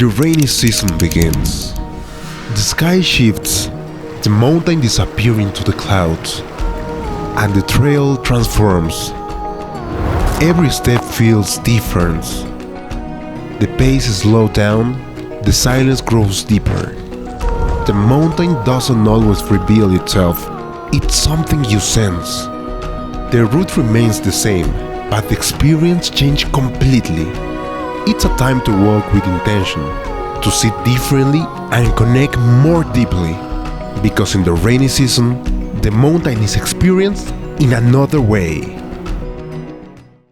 The rainy season begins. The sky shifts, the mountain disappears into the clouds, and the trail transforms. Every step feels different. The pace slows down, the silence grows deeper. The mountain doesn't always reveal itself, it's something you sense. The route remains the same, but the experience changes completely. It's a time to walk with intention, to see differently and connect more deeply. Because in the rainy season, the mountain is experienced in another way.